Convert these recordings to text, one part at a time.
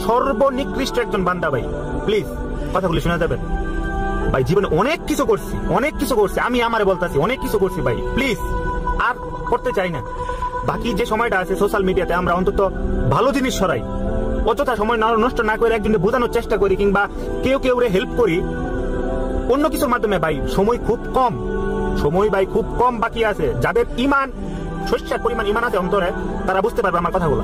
সর্বনিকৃষ্ট একজন বান্দা ভাই। প্লিজ কথাগুলি শোনা যাবেন ভাই। জীবনে অনেক কিছু করছি আমি আমারে বলতেছি, অনেক কিছু করছি ভাই। প্লিজ আর করতে চাই না। বাকি যে সময়টা আছে সোশ্যাল মিডিয়াতে আমরা অন্তত ভালো জিনিস ছড়াই, অযথা সময় নষ্ট না করে একজনকে বোঝানোর চেষ্টা করি কিংবা কেউ হেল্প করি অন্য কিছুর মাধ্যমে। ভাই সময় খুব কম বাকি আছে। যাদের ইমান, শস্যের পরিমাণ ইমান আছে অন্তরে, তারা বুঝতে পারবে আমার কথাগুলো।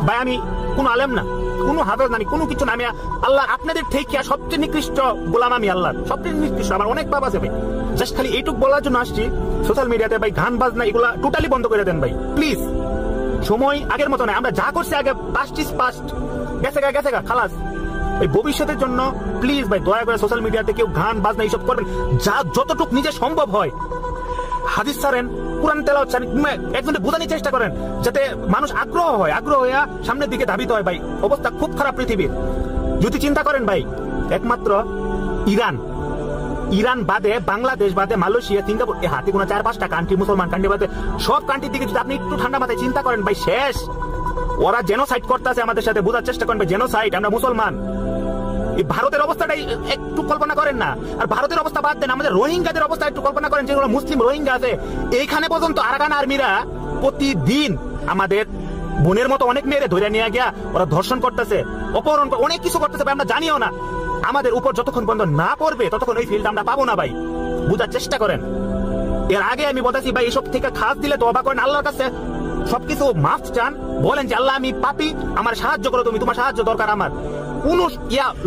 ভাই আমি কোনো আলেম না, কোনো হাফেজ না, কোনো কিছু না। আমি আল্লাহ আপনাদের থেকে সবচেয়ে নিকৃষ্ট গোলাম, আমি আল্লাহ সবচেয়ে নিকৃষ্ট। আমার অনেক পাপ আছে ভাই। জাস্ট খালি এইটুক বলার জন্য আসছি সোশ্যাল মিডিয়াতে ভাই গান বাজনা এগুলা টোটালি বন্ধ করে দেন ভাই প্লিজ। সময় আগের মতো নয়। আমরা যা করছি আগে পাস্ট ইজ পাস্ট, গেছে গা খালাস। এই ভবিষ্যতের জন্য প্লিজ ভাই দয়া করে সোশ্যাল মিডিয়াতে কেউ গান বাজনা এইসব করবেন। যা যতটুকু নিজে সম্ভব হয় হাদিস ছাড়েন, কুরআন তেলাওয়াত ছাড়েন, একজনকে বোঝানোর চেষ্টা করেন যাতে মানুষ আগ্রহ হয়ে সামনের দিকে ধাবিত হয়। ভাই অবস্থা খুব খারাপ পৃথিবীর। যদি চিন্তা করেন ভাই, একমাত্র ইরান বাদে, বাংলাদেশ বাদে, মালয়েশিয়া, সিঙ্গাপুর, হাতে কোনো 4-5টা কান্ট্রি, মুসলমান কান্ট্রি বাদে সব কান্ট্রির দিকে যদি আপনি একটু ঠান্ডা মাথায় চিন্তা করেন ভাই, শেষ। ওরা জেনোসাইড করতেছে আমাদের সাথে, বোঝার চেষ্টা করেন ভাই, জেনোসাইড। আমরা মুসলমান। এই ভারতের অবস্থাটাই একটু কল্পনা করেন না। আর ভারতের অবস্থা বাদ দেন, আমাদের রোহিঙ্গাদের অবস্থা একটু কল্পনা করেন, যেগুলো মুসলিম রোহিঙ্গা আছে। এইখানে পর্যন্ত আরাকান আর্মিরা প্রতিদিন আমাদের বোনের মতো অনেক মেয়েরে ধরে নিয়ে গিয়া ওরা ধর্ষণ করতেছে, অপহরণ, অনেক কিছু করতেছে ভাই, আমরা জানিও না। আমাদের উপর যতক্ষণ পর্যন্ত না পড়বে ততক্ষণ ওই ফিল্ড আমরা পাবো না ভাই, বুঝার চেষ্টা করেন। এর আগে আমি বলতেছি ভাই, এসব থেকে খাস দিলে তওবা করেন, আল্লাহর কাছে সবকিছু মাফ চান, বলেন যে আল্লাহ আমি পাপী, আমার সাহায্য করো তুমি, তোমার সাহায্য দরকার আমার। কোন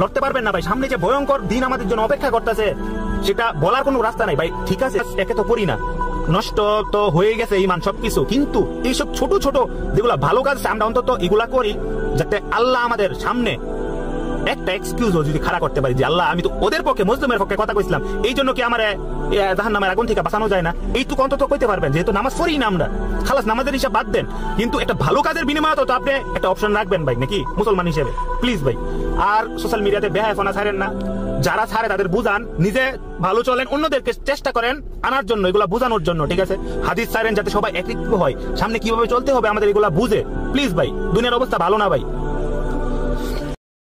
লড়তে পারবেন না ভাই। সামনে যে ভয়ঙ্কর দিন আমাদের জন্য অপেক্ষা করতেছে সেটা বলার কোনো রাস্তা নাই ভাই। ঠিক আছে, একে তো করি না, নষ্ট তো হয়ে গেছে ইমান সবকিছু, কিন্তু এইসব ছোট ছোট যেগুলা ভালো কাজ আমরা অন্তত এগুলা করি, যাতে আল্লাহ আমাদের সামনে একটা এক্সকিউজও যদি খাড়া করতে পারি যে আল্লাহ আমি তো ওদের পক্ষে, মুসলিমের পক্ষে কথা কইছিলাম, এই জন্য কি আমার জাহান্নামের আগুন থেকে বাঁচানো যায় না? এইটুকু অন্তত কইতে পারবেন, যেহেতু নামাজ পড়ি না আমরা, খালাস নামাজের হিসাব বাদ দেন, কিন্তু একটা ভালো কাজের বিনিময়ে তো আপনি একটা অপশন রাখবেন ভাই, নাকি মুসলমান হিসেবে? প্লিজ ভাই। আর সোশ্যাল মিডিয়াতে বেহায়াপনা ছাড়েন না, যারা ছাড়ে তাদের বুঝান, নিজে ভালো চলেন, অন্যদেরকে চেষ্টা করেন আনার জন্য, এগুলা বুঝানোর জন্য। ঠিক আছে, হাদিস ছাড়েন যাতে সবাই একত্রিত হয়, সামনে কিভাবে চলতে হবে আমাদের এগুলা বুঝে। প্লিজ ভাই, দুনিয়ার অবস্থা ভালো না ভাই।